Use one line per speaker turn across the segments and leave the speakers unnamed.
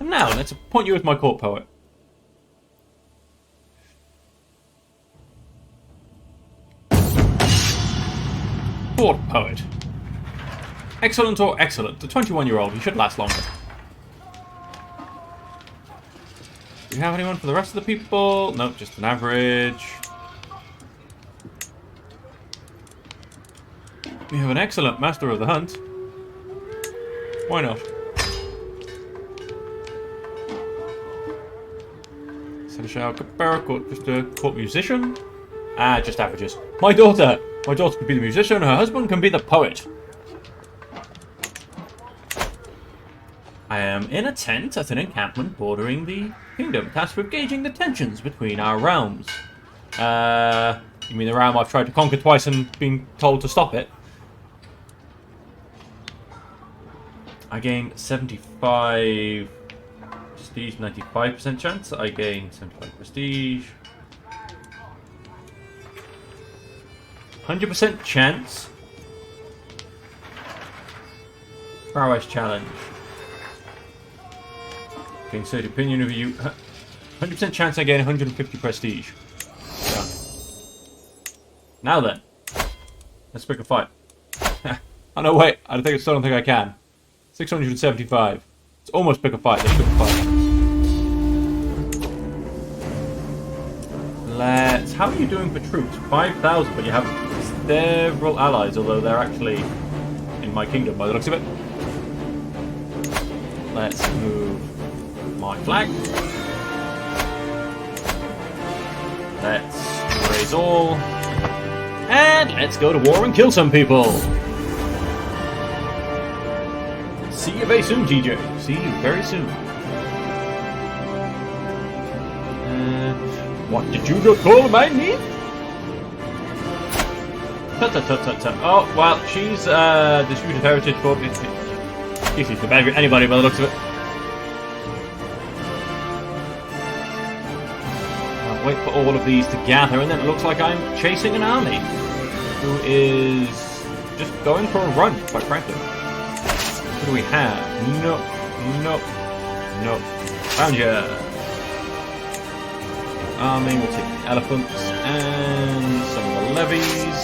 And now, let's appoint you as my court poet. Court poet. Excellent or excellent? The 21-year-old, he should last longer. Do we have anyone for the rest of the people? Nope, just an average. We have an excellent master of the hunt. Why not? Seneschal Cabarra, just a court musician. Ah, just averages. My daughter! My daughter could be the musician, her husband can be the poet. I am in a tent at an encampment bordering the kingdom, tasked with gauging the tensions between our realms. You mean the realm I've tried to conquer twice and been told to stop it? I gain 75 prestige, 95% chance. I gain 75 prestige. 100% chance. Prowess challenge. Gain 30 opinion of you. 100% chance I gain 150 prestige. Done. Now then. Let's pick a fight. Oh no, wait. I still don't think I can. 675. It's almost pick a fight. Let's pick a fight. Let's... How are you doing for troops? 5,000, but you have several allies, although they're actually in my kingdom by the looks of it. Let's move my flag. Let's raise all. And let's go to war and kill some people. See you very soon, TJ. See you very soon. What did you just call my name? Oh, well, she's disputed heritage for she's the bad with anybody by the looks of it. I'll wait for all of these to gather, and then it looks like I'm chasing an army who is just going for a run, quite frankly. What do we have? Nope. Found ya. Army, we'll take the elephants and some of the levies.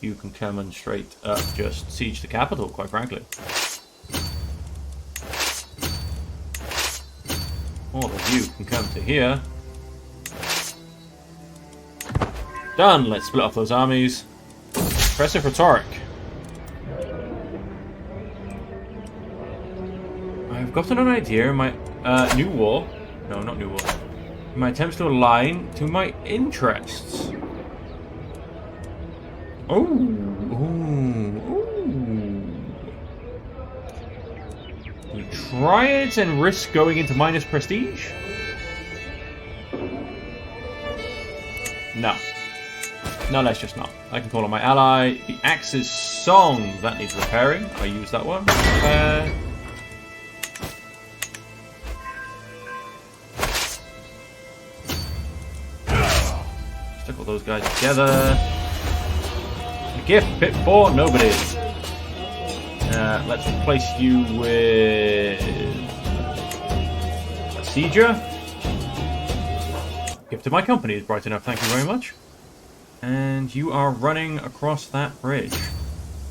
You can come and straight up just siege the capital, quite frankly. All of you can come to here. Done! Let's split off those armies. Impressive rhetoric. I've gotten an idea in my new war. No, not new war. In my attempts to align to my interests. You try it and risk going into minus prestige? No. No, let's just not. I can call on my ally. The Axe's Song. That needs repairing. I use that one. Stick all those guys together. A gift fit for nobody. Let's replace you with a sieger. Gift to my company is bright enough, thank you very much. And you are running across that bridge.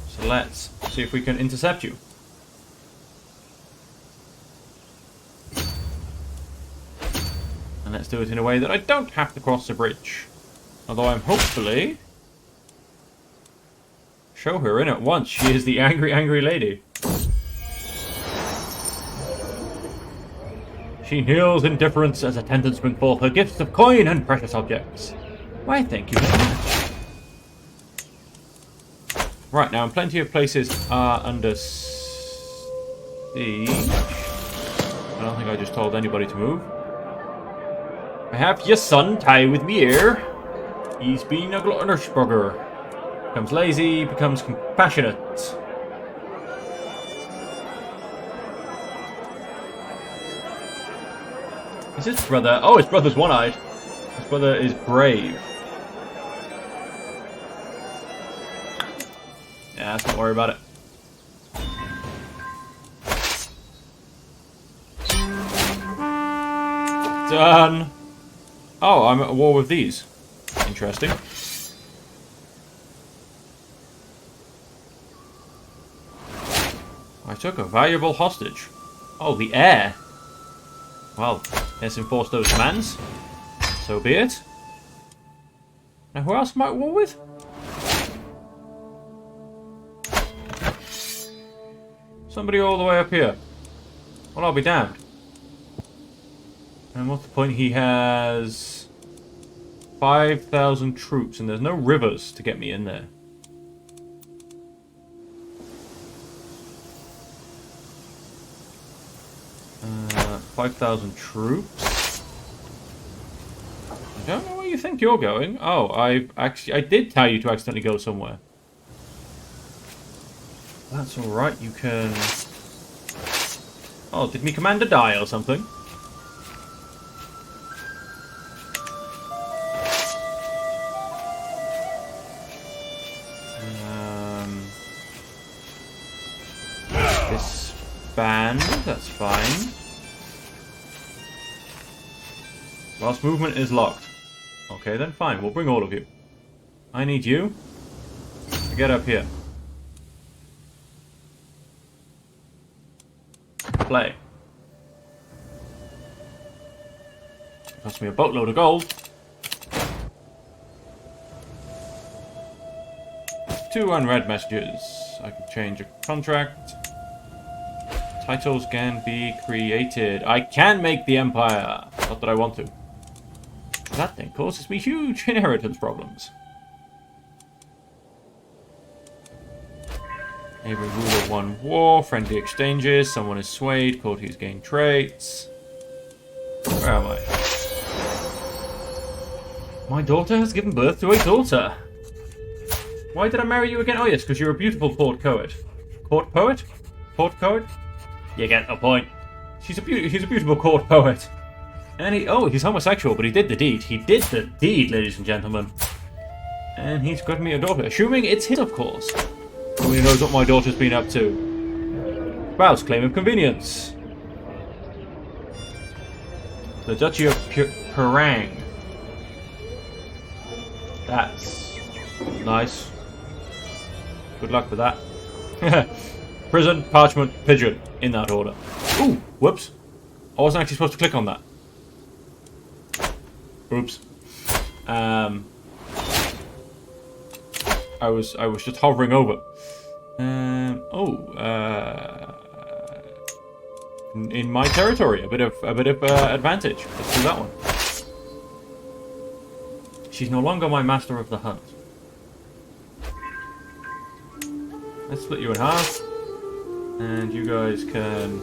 So let's see if we can intercept you. And let's do it in a way that I don't have to cross the bridge. Although I'm hopefully... show her in at once. She is the angry, angry lady. She kneels in deference as attendants bring forth her gifts of coin and precious objects. Why, thank you very much. Right, now, plenty of places are under siege. I don't think I just told anybody to move. I have your son tie with me here. He's been a gluttonous bugger. Becomes lazy, becomes compassionate. Is his brother? Oh, his brother's one-eyed. His brother is brave. Yeah, let's not worry about it. Done. Oh, I'm at war with these. Interesting. I took a valuable hostage. Oh, the heir. Well, let's enforce those demands. So be it. Now, who else am I at war with? Somebody all the way up here. Well, I'll be damned. And what's the point? He has 5,000 troops, and there's no rivers to get me in there. Uh, 5,000 troops. I don't know where you think you're going. Oh, I did tell you to accidentally go somewhere. That's alright, you can... Oh, did me commander die or something? Disband, that's fine. Whilst movement is locked. Okay, then fine, we'll bring all of you. I need you to get up here. Play. Cost me a boatload of gold. 2 unread messages. I can change a contract. Titles can be created. I can make the Empire. Not that I want to. That thing causes me huge inheritance problems. Neighboring ruler won war. Friendly exchanges. Someone is swayed. Courtiers gain traits. Where am I? My daughter has given birth to a daughter. Why did I marry you again? Oh yes, because you're a beautiful court poet. Court poet? Court poet? You get the point. He's a beautiful court poet. And he's homosexual, but he did the deed. He did the deed, ladies and gentlemen. And he's got me a daughter. Assuming it's his, of course. Nobody knows what my daughter's been up to. Spouse, claim of convenience. The Duchy of Perang. That's nice. Good luck with that. Prison, parchment, pigeon. In that order. Ooh, whoops. I wasn't actually supposed to click on that. Oops. I was just hovering over. In my territory, a bit of advantage. Let's do that one. She's no longer my master of the hunt. Let's split you in half, and you guys can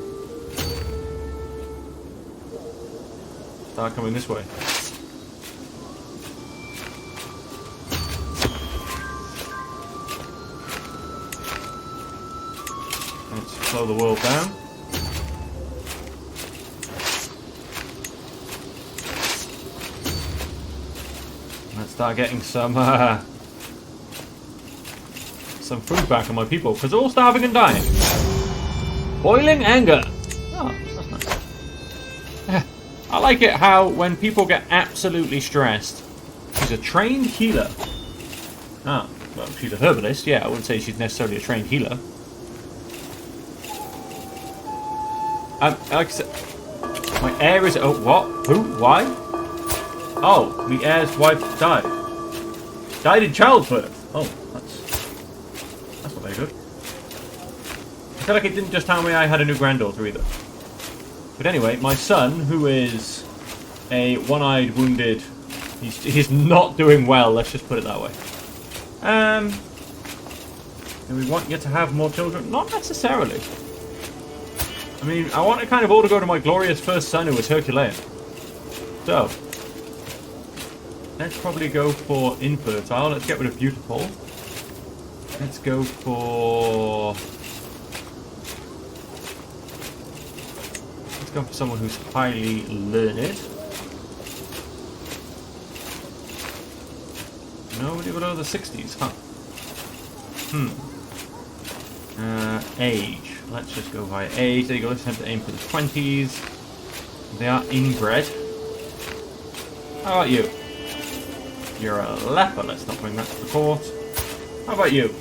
start coming this way. Let's slow the world down. Let's start getting some food back on my people, because they're all starving and dying. Boiling anger. Oh, that's nice. I like it how when people get absolutely stressed, she's a trained healer. Ah, well, she's a herbalist. Yeah, I wouldn't say she's necessarily a trained healer. Like I said, my heir is... Oh, what? Who? Why? Oh, the heir's wife died. Died in childbirth. Oh, that's not very good. I feel like it didn't just tell me I had a new granddaughter either. But anyway, my son, who is a one-eyed wounded... He's not doing well, let's just put it that way. Do we want you to have more children? Not necessarily. I mean, I want it kind of all to go to my glorious first son, who was Herculean. So, let's probably go for infertile. Let's get rid of beautiful. Let's go for... Let's go for someone who's highly learned. Nobody below the 60s, huh? Age. Let's just go by age. There you go. Let's have to aim for the 20s. They are inbred. How about you? You're a leper. Let's not bring that to the court. How about you?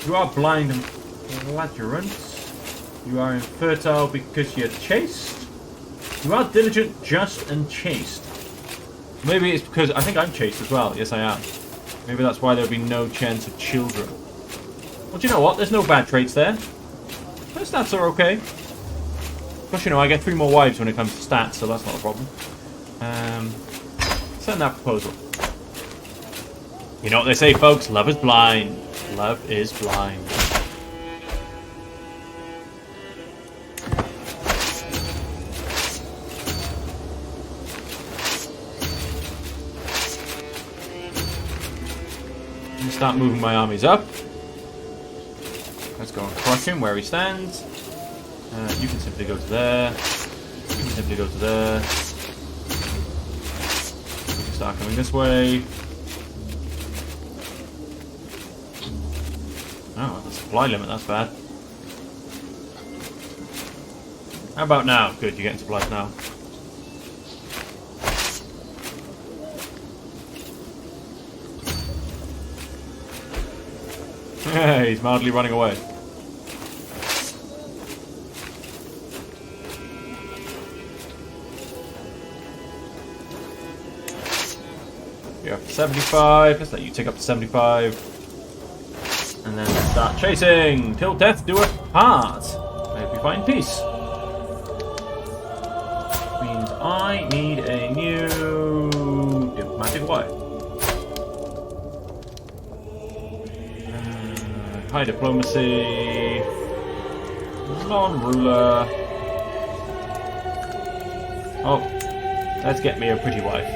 You are blind and flagrant. You are infertile because you're chaste. You are diligent, just, and chaste. Maybe it's because I think I'm chaste as well. Yes, I am. Maybe that's why there'll be no chance of children. Well, do you know what? There's no bad traits there. My stats are okay. Plus, you know, I get 3 more wives when it comes to stats, so that's not a problem. Send that proposal. You know what they say, folks? Love is blind. Love is blind. Start moving my armies up. Let's go and crush him where he stands. You can simply go to there. You can simply go to there. You can start coming this way. Oh, the supply limit, that's bad. How about now? Good, you're getting supplies now. Yeah, he's mildly running away. You're up to 75. Let's let you take up to 75. And then let's start chasing. Till death do us part. I hope you find peace. Which means I need a new diplomatic wife. High diplomacy, non-ruler. Oh, let's get me a pretty wife.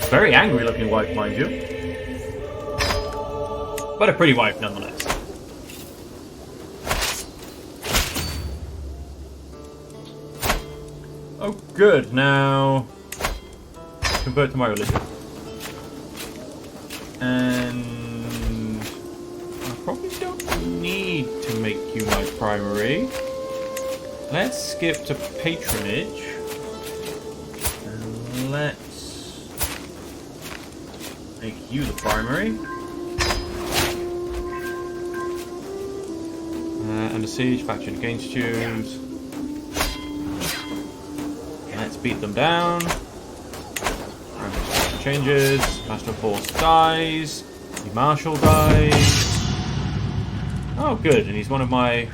Very angry-looking wife, mind you, but a pretty wife nonetheless. Oh, good. Now convert to my religion, and probably don't need to make you my primary. Let's skip to patronage. And let's make you the primary. And a siege faction against you. Let's beat them down. Changes. Master of Force dies. The Marshal dies. Oh, good, and he's one of my...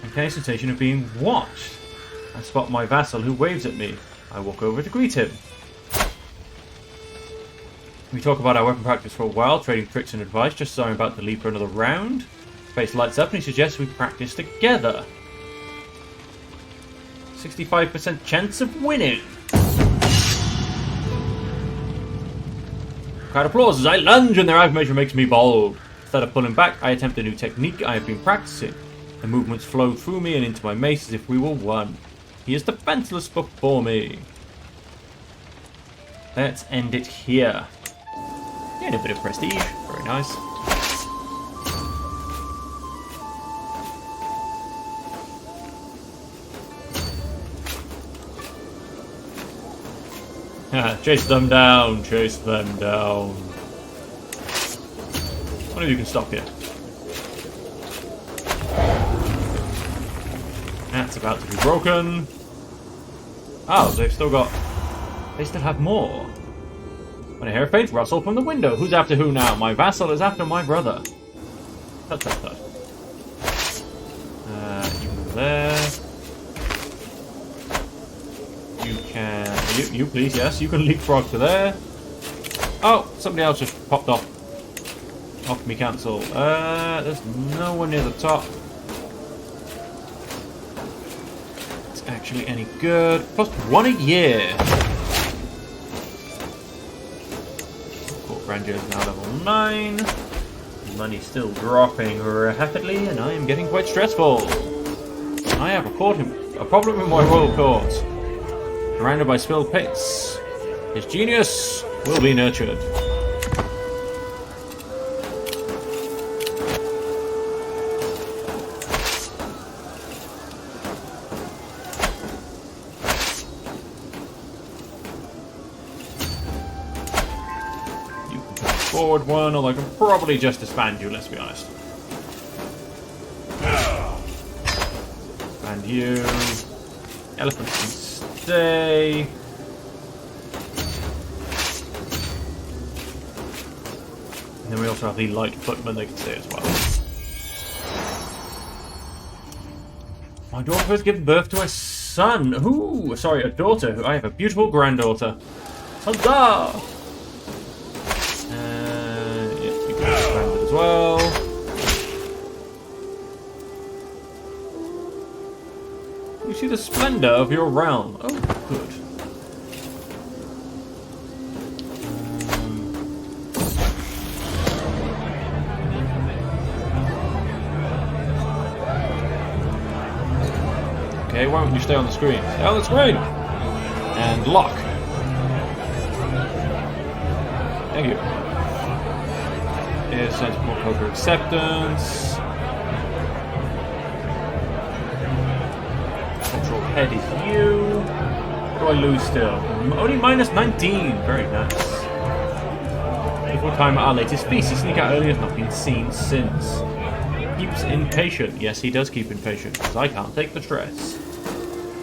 Okay, sensation of being watched. I spot my vassal who waves at me. I walk over to greet him. We talk about our weapon practice for a while, trading tricks and advice, just so I'm about to leave for another round. His face lights up and he suggests we practice together. 65% chance of winning. Crowd applause as I lunge and their affirmation makes me bold. Instead of pulling back, I attempt a new technique I have been practicing. The movements flow through me and into my mace as if we were one. He is defenseless before me. Let's end it here. Gain a bit of prestige. Very nice. Chase them down, chase them down. One of you can stop here. That's about to be broken. Oh, they've still got... They still have more. When I hear a faint rustle from the window. Who's after who now? My vassal is after my brother. Tut, tut, tut. You can go there. You can... You please, yes. You can leapfrog to there. Oh, somebody else just popped off. Off me cancel. There's no one near the top. It's actually any good. Plus 1 a year. Court Grandeur is now level 9. Money's still dropping rapidly, and I am getting quite stressful. I have a problem in my royal court. Surrounded by spilled pits. His genius will be nurtured. straightforward one, although I can probably just disband you, let's be honest. And you. Elephants can stay. And then we also have the light footmen, they can stay as well. My daughter has given birth to a son. Ooh, sorry, a daughter. I have a beautiful granddaughter. Huzzah! Yeah, you can expand it as well. You see the splendor of your realm. Oh, good. Okay, why don't you stay on the screen? Stay on the screen! And lock. Thank you. Here's sensible cultural acceptance. Cultural head is you. What do I lose still? Only minus 19. Very nice. Before time at our latest feast, he sneak out early has not been seen since. Keeps impatient. Yes, he does keep impatient, because I can't take the stress.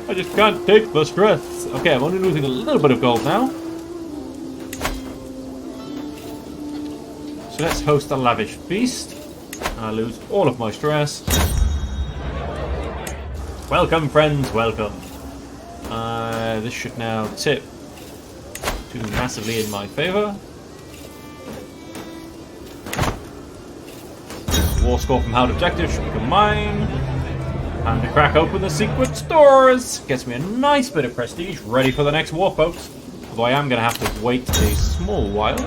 I just can't take the stress. Okay, I'm only losing a little bit of gold now. So let's host a lavish feast. I lose all of my stress. Welcome, friends, welcome. This should now tip to massively in my favor. War score from Horde objective should become mine. Time to crack open the secret stores. Gets me a nice bit of prestige, ready for the next war, folks. Although I am going to have to wait a small while.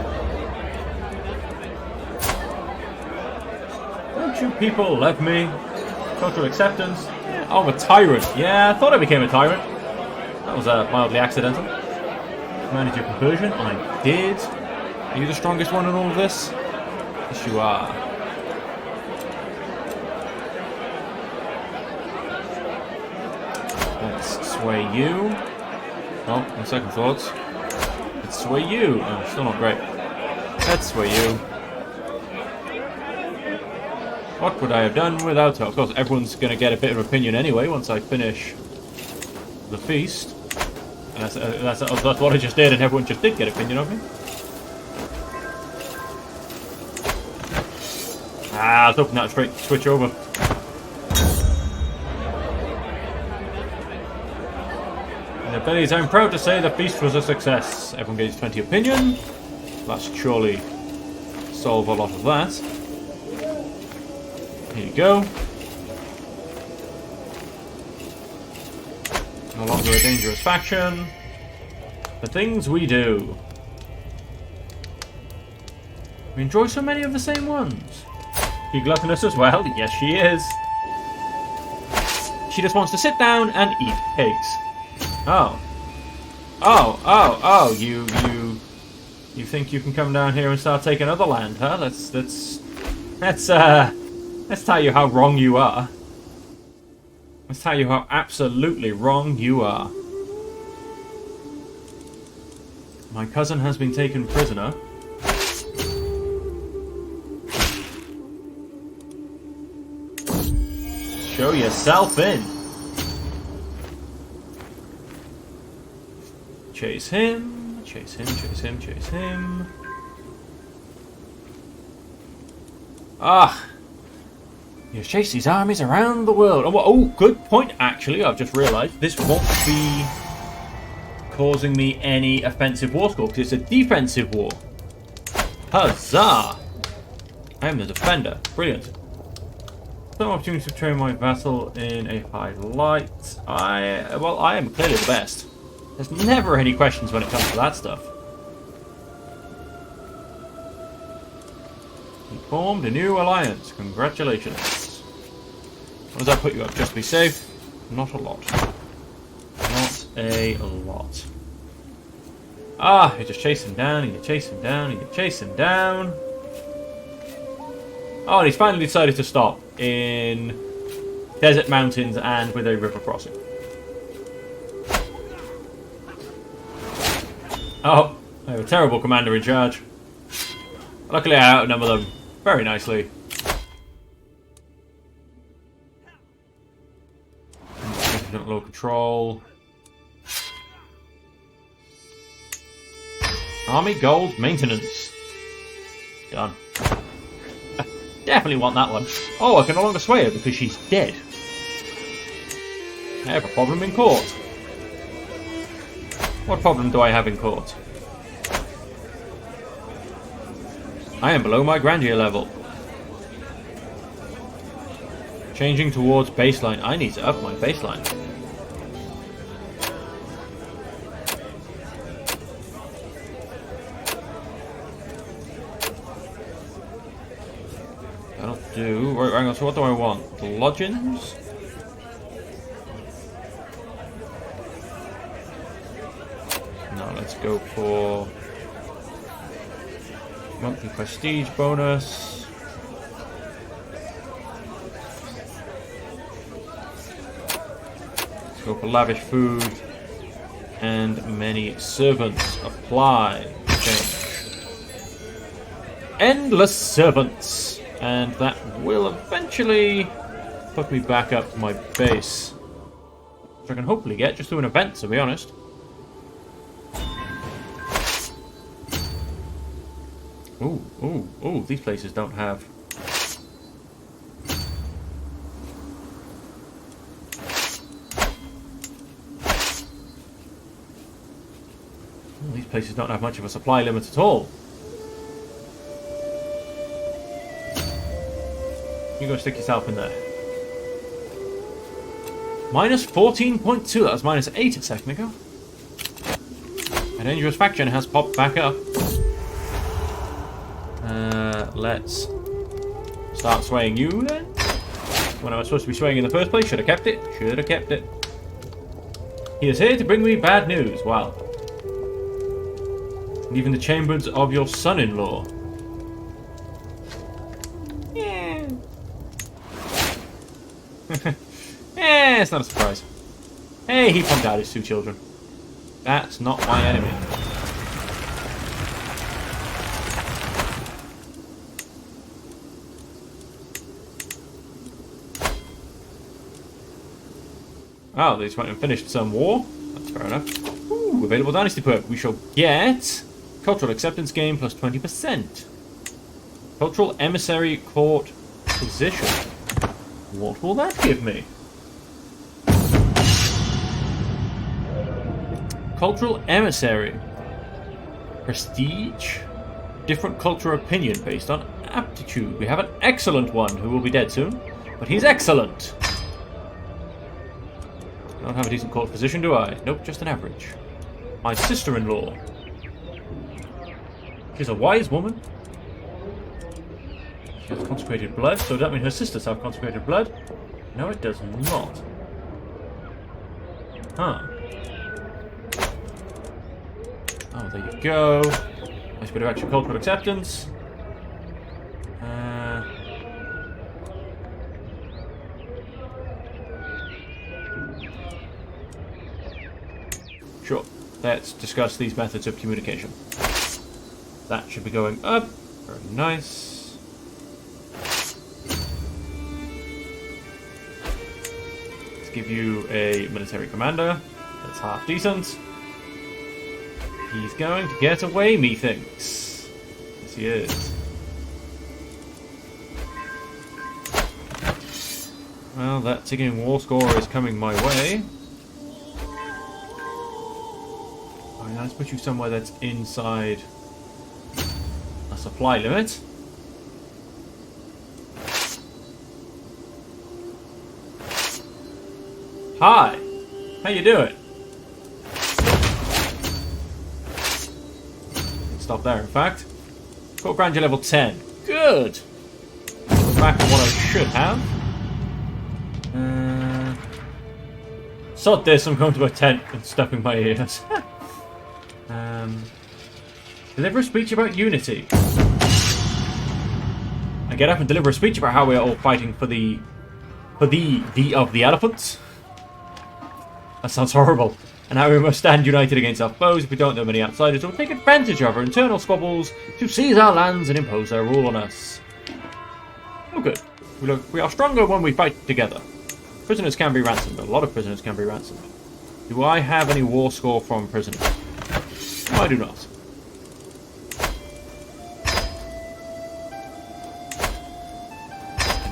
Don't you people love me? Cultural acceptance. Yeah. Oh, I'm a tyrant. Yeah, I thought I became a tyrant. That was mildly accidental. Manage your conversion. I did. Are you the strongest one in all of this? Yes, you are. Let's sway you. Oh, on second thoughts. Let's sway you. Oh, still not great. Let's sway you. What would I have done without her? Of course, everyone's going to get a bit of opinion anyway once I finish the feast. And that's what I just did, and everyone just did get opinion of me. Ah, I was hoping that straight switch over. In the bellies, I'm proud to say the feast was a success. Everyone gets 20 opinion. That should surely solve a lot of that. Here you go. No longer a dangerous faction. The things we do. We enjoy so many of the same ones. She gluttonous as well? Yes, she is. She just wants to sit down and eat pigs. Oh. Oh, you think you can come down here and start taking other land, huh? Let's tell you how wrong you are. Let's tell you how absolutely wrong you are. My cousin has been taken prisoner. Show yourself in. Chase him, chase him, chase him, chase him. Ah! You chase these armies around the world. Oh, good point, actually. I've just realised this won't be causing me any offensive war score, because it's a defensive war. Huzzah! I am the defender. Brilliant. Some opportunity to train my vassal in a high light. I am clearly the best. There's never any questions when it comes to that stuff. We formed a new alliance. Congratulations. What does that put you up? Just to be safe? Not a lot. Not a lot. Ah, you just chase him down, and you chase him down, and you chase him down. Oh, and he's finally decided to stop in desert mountains and with a river crossing. Oh, I have a terrible commander in charge. Luckily I outnumber them very nicely. Significant low control. Army gold maintenance. Done. Definitely want that one. Oh, I can no longer sway her because she's dead. I have a problem in court. What problem do I have in court? I am below my grandeur level. Changing towards baseline. I need to up my baseline. That'll do. Right, hang on, so what do I want? Bludgeons? No, let's go for monthly prestige bonus. Let's go for lavish food and many servants. Apply. Change. Endless servants. And that will eventually put me back up to my base. Which I can hopefully get just through an event, to be honest. Ooh, these places don't have... These places don't have much of a supply limit at all. You go stick yourself in there. Minus 14.2. That was minus 8 a second ago. A dangerous faction has popped back up. Let's start swaying you then. When I was supposed to be swaying in the first place, should have kept it. Should have kept it. He is here to bring me bad news. Wow. And even the chambers of your son-in-law. Yeah. It's not a surprise. Hey, he pumped out his 2 children. That's not my enemy. Oh, they just went and finished some war. That's fair enough. Ooh, available dynasty perk. We shall get cultural acceptance gain plus 20%. Cultural emissary court position. What will that give me? Cultural emissary. Prestige. Different cultural opinion based on aptitude. We have an excellent one who will be dead soon, but he's excellent. I don't have a decent court position, do I? Nope, just an average. My sister-in-law. She's a wise woman. She has consecrated blood, so does that mean her sisters have consecrated blood? No, it does not. Huh. Oh, there you go. Nice bit of actual cultural acceptance. Sure. Let's discuss these methods of communication. That should be going up. Very nice. Let's give you a military commander. That's half decent. He's going to get away, methinks. Yes, he is. Well, that ticking war score is coming my way. Alright, let's put you somewhere that's inside a supply limit. Hi! How you doing? Stop there, in fact. Got grandeur level 10. Good! Back to what I should have. Sod this, I'm going to a tent and stuffing my ears. Deliver a speech about unity. I get up and deliver a speech about how we're all fighting for the of the elephants. That sounds horrible. and how we must stand united against our foes if we don't know many outsiders who will take advantage of our internal squabbles to seize our lands and impose their rule on us. Oh good. We are stronger when we fight together. Prisoners can be ransomed. A lot of prisoners can be ransomed. Do I have any war score from prisoners? No, I do not.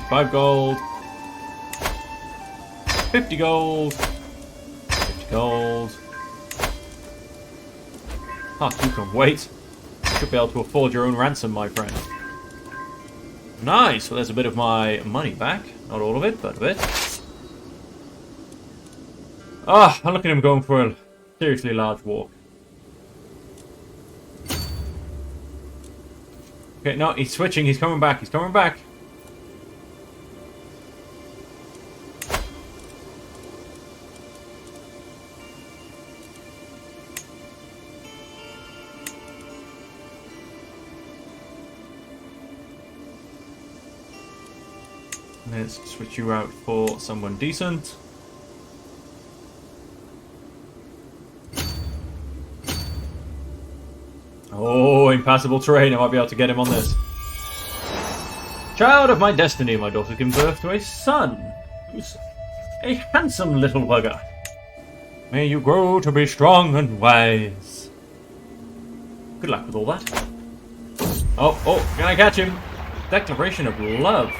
5 gold. 50 gold. 50 gold. Ah, you can wait. You should be able to afford your own ransom, my friend. Nice! Well, there's a bit of my money back. Not all of it, but a bit. Ah, I'm looking at him going for a seriously large walk. Okay, no, he's switching. He's coming back. He's coming back. Let's switch you out for someone decent. Oh, impassable terrain. I might be able to get him on this. Child of my destiny, my daughter given birth to a son, who's a handsome little bugger. May you grow to be strong and wise. Good luck with all that. Oh, can I catch him? Declaration of love.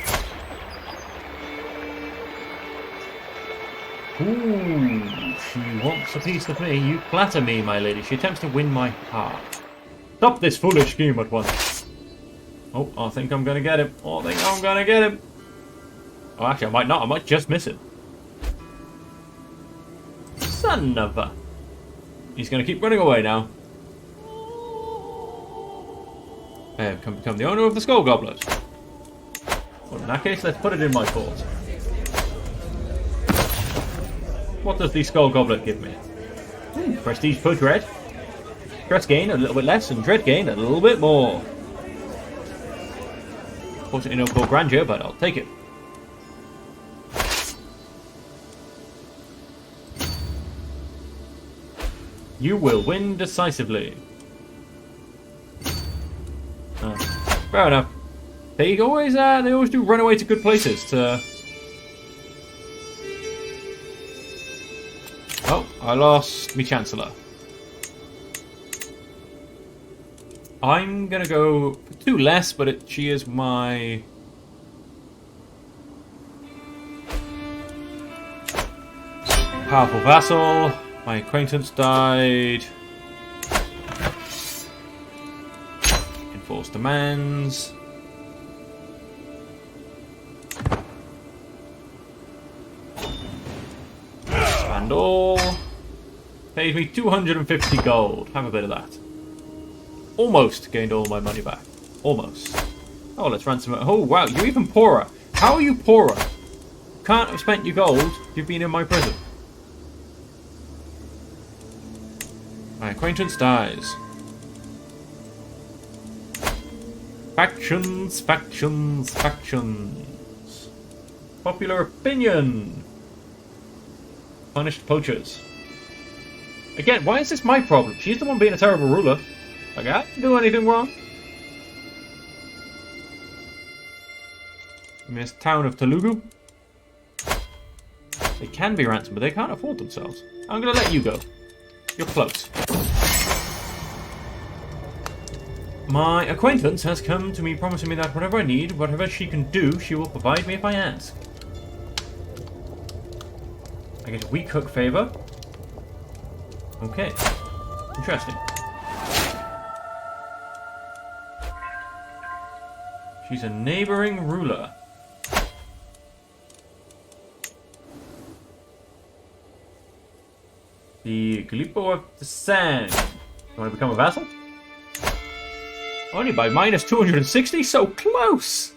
Ooh, she wants a piece of me. You flatter me, my lady. She attempts to win my heart. Stop this foolish scheme at once. Oh, I think I'm going to get him. Oh, I think I'm going to get him. Oh, actually, I might not. I might just miss him. Son of a... He's going to keep running away now. I have become the owner of the Skull Goblet. Well, in that case, let's put it in my fort. What does the Skull Goblet give me? Prestige per dread. Stress gain a little bit less, and dread gain a little bit more. Fortunately, no called grandeur, but I'll take it. You will win decisively. Fair enough. They always do run away to good places to... Oh, I lost me Chancellor. I'm gonna go for 2 less, but she is my... powerful vassal. My acquaintance died. Enforced demands. Expand all. Paid me 250 gold. Have a bit of that. Almost gained all my money back. Almost. Oh, let's ransom it. Oh, wow, you're even poorer. How are you poorer? You can't have spent your gold. You've been in my prison. My acquaintance dies. Factions, factions, factions. Popular opinion. Punished poachers. Again, why is this my problem? She's the one being a terrible ruler. Like, I didn't do anything wrong. Miss town of Telugu. They can be ransomed, but they can't afford themselves. I'm gonna let you go. You're close. My acquaintance has come to me promising me that whatever I need, whatever she can do, she will provide me if I ask. I get a weak hook favor. Okay. Interesting. She's a neighboring ruler. The Galipo of the Sand. You want to become a vassal? Only by minus 260? So close!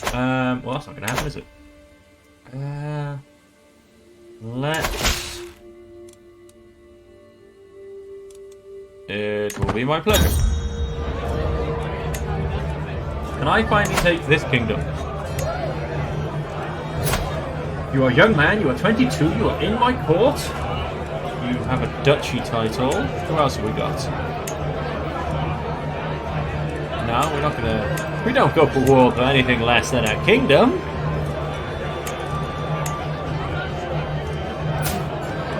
Well, that's not going to happen, is it? Let's... It will be my pleasure. Can I finally take this kingdom? You are a young man, you are 22, you are in my court. You have a duchy title. Who else have we got? No, we're not gonna... We don't go for war for anything less than a kingdom.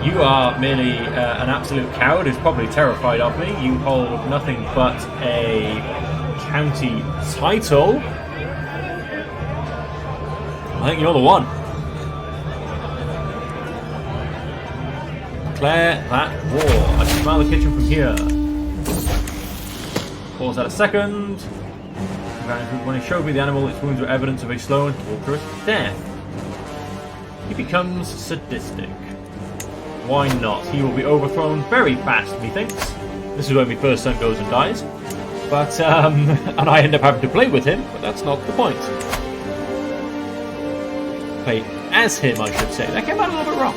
You are merely an absolute coward who's probably terrified of me. You hold nothing but a county title. I think you're the one. Declare that war. I can smell the kitchen from here. Pause that a second. When he showed me the animal, its wounds were evidence of a slow and torturous death. He becomes sadistic. Why not? He will be overthrown very fast, methinks. This is when my first son goes and dies. But, and I end up having to play with him, but that's not the point. Play as him, I should say. That came out a little bit wrong.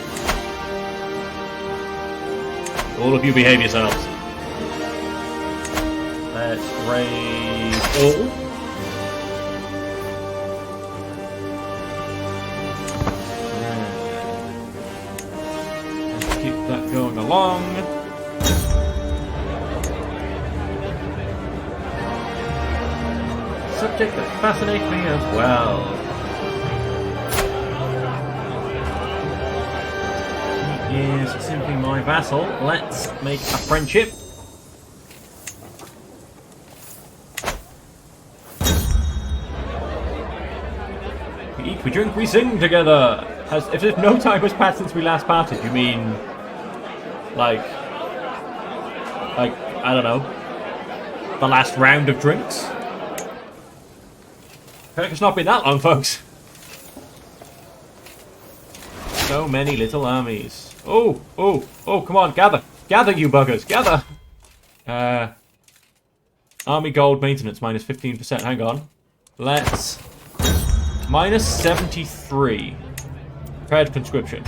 All of you behave yourselves. Let's raise all. Let's keep that going along. Subject that fascinates me as well. He is simply my vassal. Let's make a friendship. We eat, we drink, we sing together. As if no time has passed since we last parted. You mean, like, I don't know, the last round of drinks? I think it's not been that long, folks. So many little armies. Oh, come on, gather. Gather, you buggers, gather. Army gold maintenance, minus 15%. Hang on. Let's... minus 73. Prepared conscription.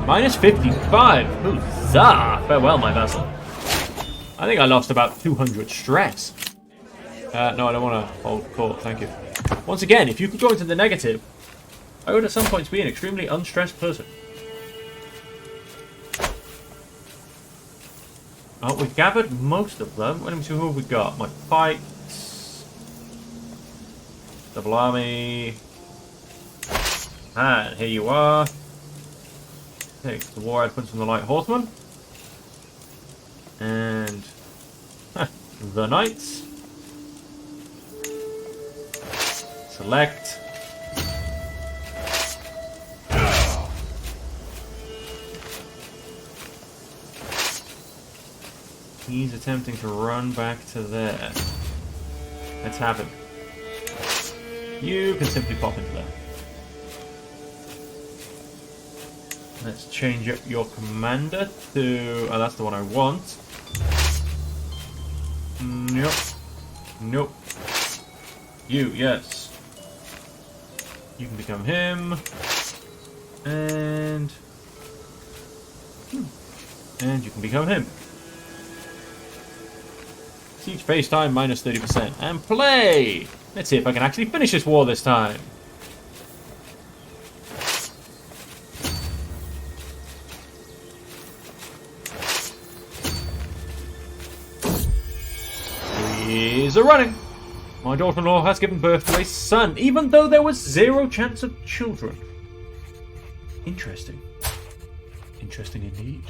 Minus 55. Huzzah! Farewell, my vassal. I think I lost about 200 stress. No, I don't want to hold court, thank you. Once again, if you could go into the negative, I would at some points be an extremely unstressed person. Oh, we've gathered most of them. Let me see who have we got. My fights. Double army. And here you are. Take the war outputs from the light horsemen. And the knights. Select. He's attempting to run back to there. Let's have him. You can simply pop into there. Let's change up your commander to... oh, that's the one I want. Nope. Nope. You, yes. You can become him. And... and you can become him. Siege phase time minus 30%. And play! Let's see if I can actually finish this war this time. He's a-running. My daughter-in-law has given birth to a son, even though there was 0 chance of children. Interesting. Interesting indeed.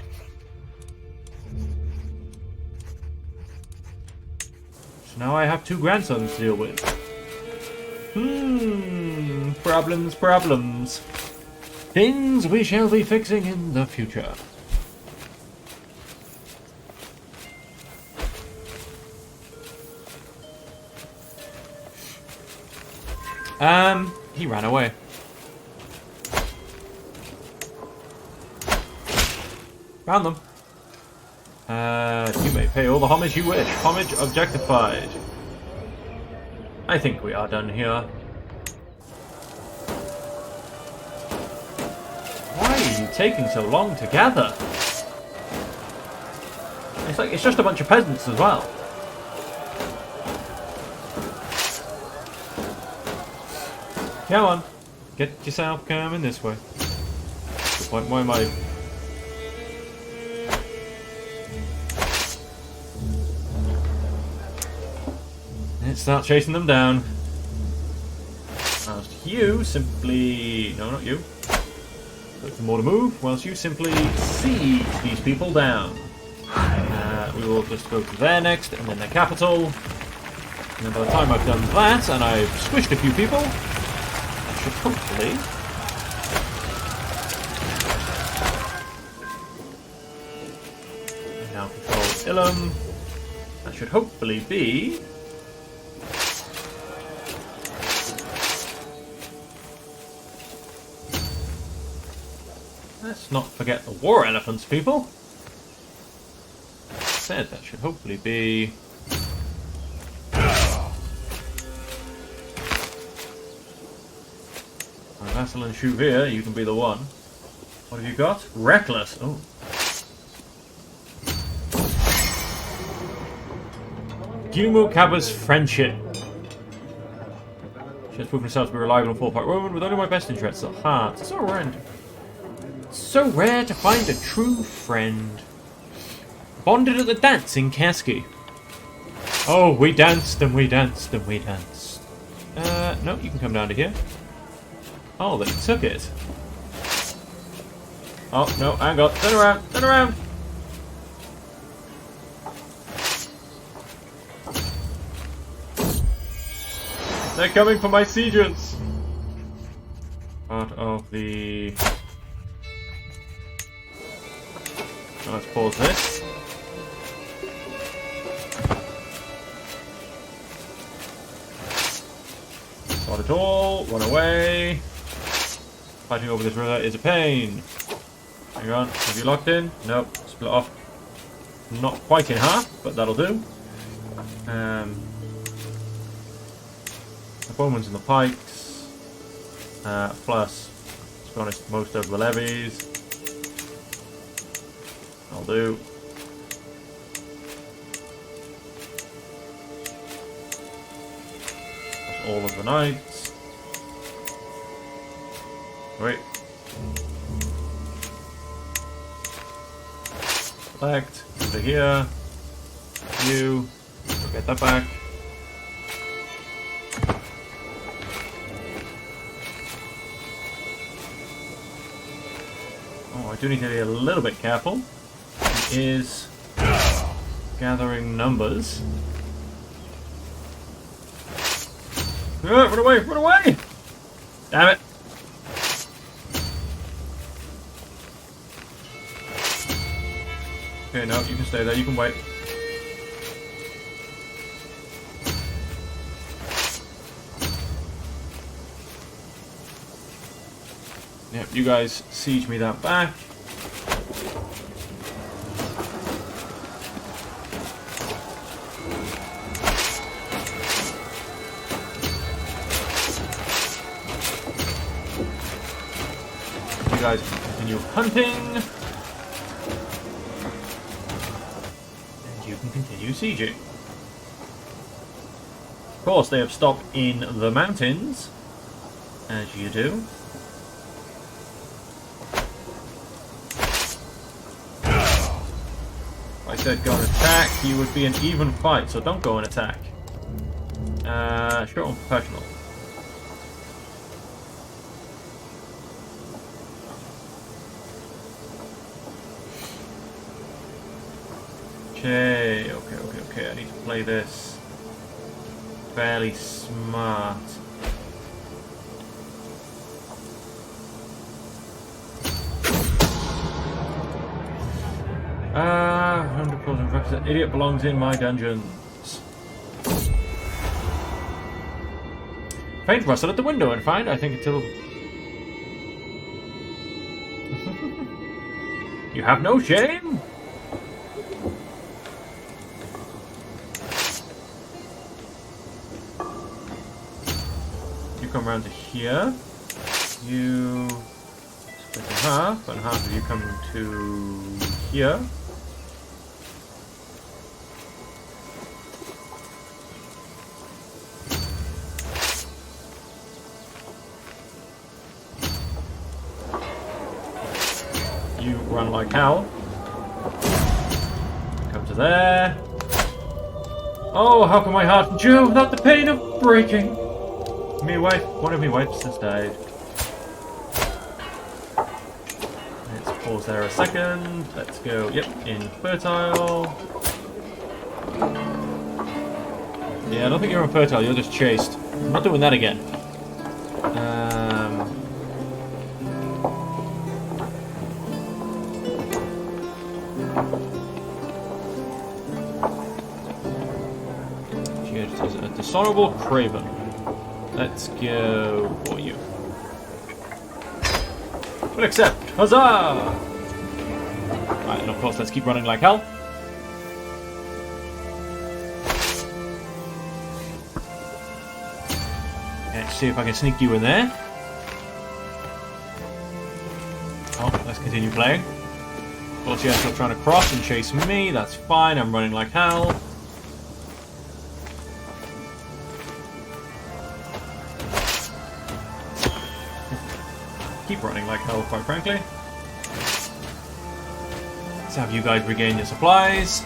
So now I have 2 grandsons to deal with. Problems, problems. Things we shall be fixing in the future. He ran away. Found them. You may pay all the homage you wish. Homage objectified. I think we are done here. Why are you taking so long to gather? It's like it's just a bunch of peasants as well. Come on, get yourself coming this way. Why am I start chasing them down. Whilst you simply... No, not you. Look for more to move. Whilst you simply siege these people down. We will just go to there next, and then their capital. And then by the time I've done that, and I've squished a few people, I should hopefully... now control Ilum. That should hopefully be... Let's not forget the war elephants, people. Said that should hopefully be... Vassal and Shuvir, you can be the one. What have you got? Reckless. Oh. Gumu Kaba's friendship. She has proven herself to be reliable and full-part woman with only my best interests at heart. So rare. So rare to find a true friend. Bonded at the dance in Kasky. Oh, we danced and we danced and we danced. No, you can come down to here. Oh, they took it. Oh, no, hang on. Turn around, turn around. They're coming for my sieges. Part of the... So let's pause this. Not at all. Run away. Fighting over this river is a pain. Hang on. Have you locked in? Nope. Split off. Not quite in half, but that'll do. The bowmen's and the pikes. Plus, to be honest, most of the levies. I'll do. Plus all of the knights. Wait. Select. Over here. You. Go get that back. Oh, I do need to be a little bit careful. He is gathering numbers. Run away! Run away! Damn it! Okay, no, you can stay there. You can wait. Yep, you guys siege me that back. You guys can continue hunting. You can continue sieging. Of course, they have stopped in the mountains, as you do. If I said go and attack, you would be an even fight, so don't go and attack. Short and professional. Okay, okay. I need to play this fairly smart. That idiot belongs in my dungeons. Faint rustle at the window and find, I think until... You have no shame? Come around to here. You split in half, and half of you come to here. You run like hell. Come to there.
Oh, how can my heart endure without the pain of breaking? Me wife, one of me wives has died. Let's pause there a second. Let's go, yep, infertile. Yeah, I don't think you're infertile, you're just chaste. I'm not doing that again. Dishonorable Craven. Let's go for you. We'll accept. Huzzah! Right, and of course, let's keep running like hell. Let's see if I can sneak you in there. Oh, let's continue playing. Of course, yeah, still trying to cross and chase me. That's fine. I'm running like hell. Keep running like hell, quite frankly. Let's have you guys regain your supplies.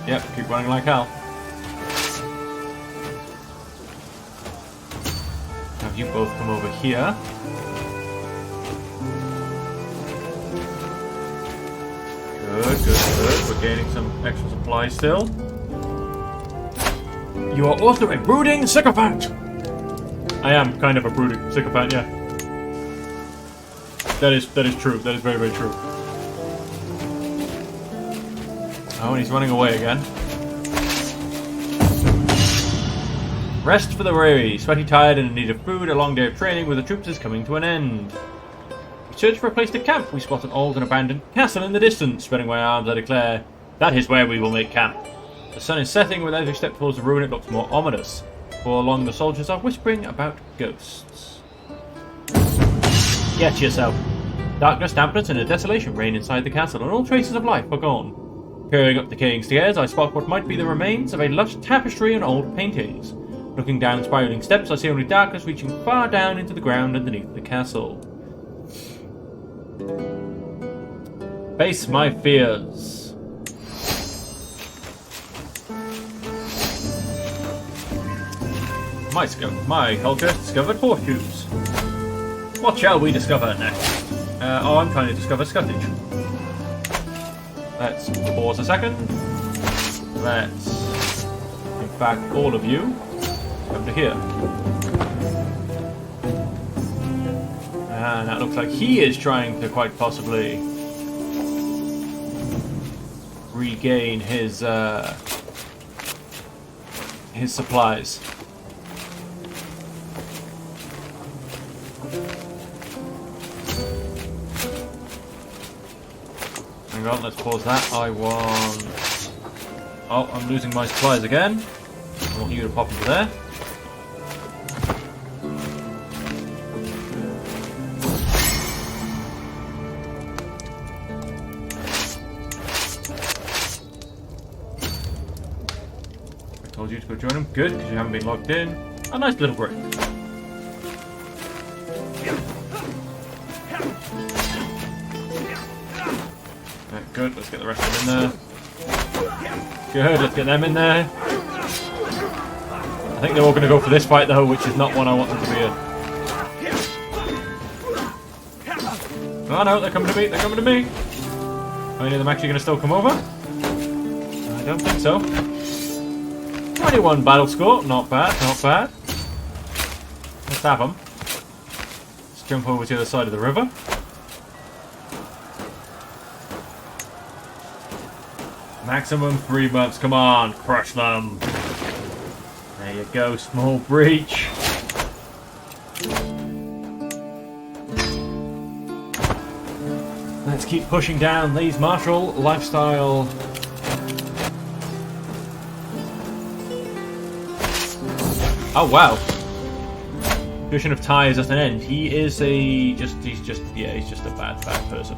Yep, keep running like hell. Have you both come over here. Good, good, good. We're gaining some extra supplies still. You are also a brooding sycophant! I am kind of a brooding sycophant, yeah. That is true. That is very, very true. Oh, and he's running away again. Rest for the weary. Sweaty, tired, and in need of food. A long day of training with the troops is coming to an end. We search for a place to camp. We spot an old and abandoned castle in the distance. Spreading my arms, I declare, that is where we will make camp. The sun is setting. With every step towards the ruin, it looks more ominous. For along the soldiers are whispering about ghosts. Get yourself. Darkness, dampness, and a desolation reign inside the castle, and all traces of life are gone. Peering up decaying stairs, I spot what might be the remains of a lush tapestry and old paintings. Looking down spiraling steps, I see only darkness reaching far down into the ground underneath the castle. Face my fears. My Hulker discovered horseshoes. What shall we discover next? Oh, I'm trying to discover scuttage. Let's pause a second. Let's, in fact, all of you come to here. And that looks like he is trying to quite possibly regain his supplies. Hang on, let's pause that. I want... Oh, I'm losing my supplies again. I want you to pop into there. I told you to go join them. Good, because you haven't been logged in. A nice little break. Good, let's get the rest of them in there. Good, let's get them in there. I think they're all going to go for this fight though, which is not one I want them to be in. Oh no, they're coming to me, they're coming to me. Are any of them actually going to still come over? I don't think so. 21 battle score, not bad, not bad. Let's have them. Let's jump over to the other side of the river. Maximum 3 months. Come on, crush them. There you go, small breach. Let's keep pushing down these martial lifestyle. Oh wow. Tradition of tie is at an end. He is he's just a bad person.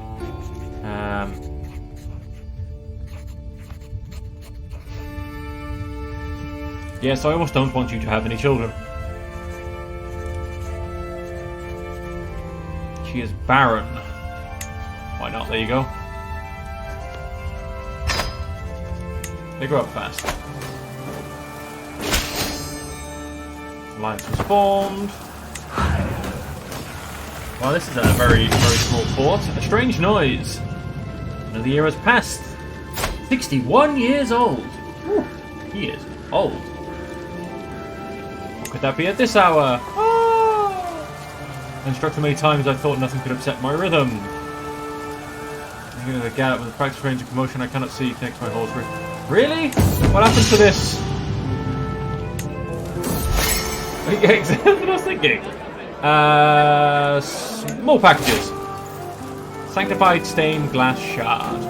Yes, I almost don't want you to have any children. She is barren. Why not? There you go.
They grow up fast. Alliance was formed. Well, this is a very, very small fort. A strange noise. Another year has passed. 61 years old. Whew, he is old. What could that be at this hour? And struck so many times I thought nothing could upset my rhythm. I'm going to get up with a practice range of commotion I cannot see connects my whole through. Really? What happened to this? Yeah, exactly what I was thinking. Small packages. Sanctified stained glass shard.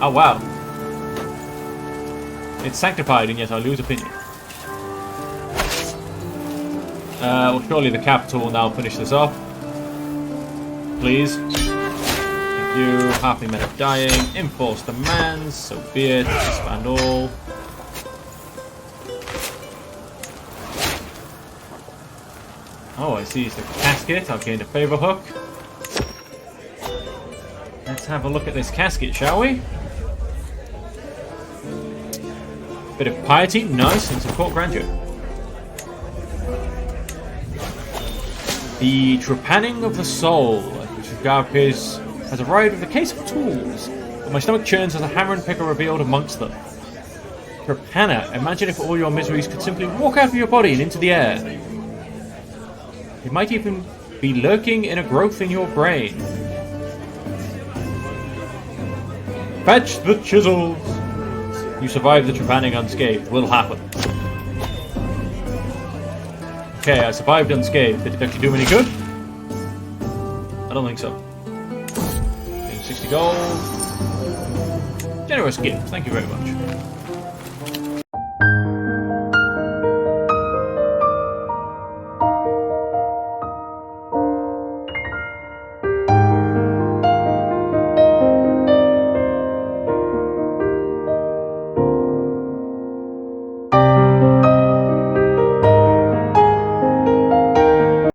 Oh wow. It's sanctified and yet I lose opinion. Well, surely the capital will now finish this off. Please. Thank you. Half the men are dying. Enforce demands. So be it. Expand all. Oh, I see. It's the casket. I've gained a favor hook. Let's have a look at this casket, shall we? Bit of piety. Nice. And some court grandeur. The trepanning of the soul, which appears has arrived with a case of tools, but my stomach churns as a hammer and pick are revealed amongst them. Trepanner, imagine if all your miseries could simply walk out of your body and into the air. It might even be lurking in a growth in your brain. Fetch the chisels! You survived the trepanning unscathed. Will happen. Okay, I survived unscathed. Did it actually do me any good? I don't think so. Getting 60 gold. Generous gift, thank you very much.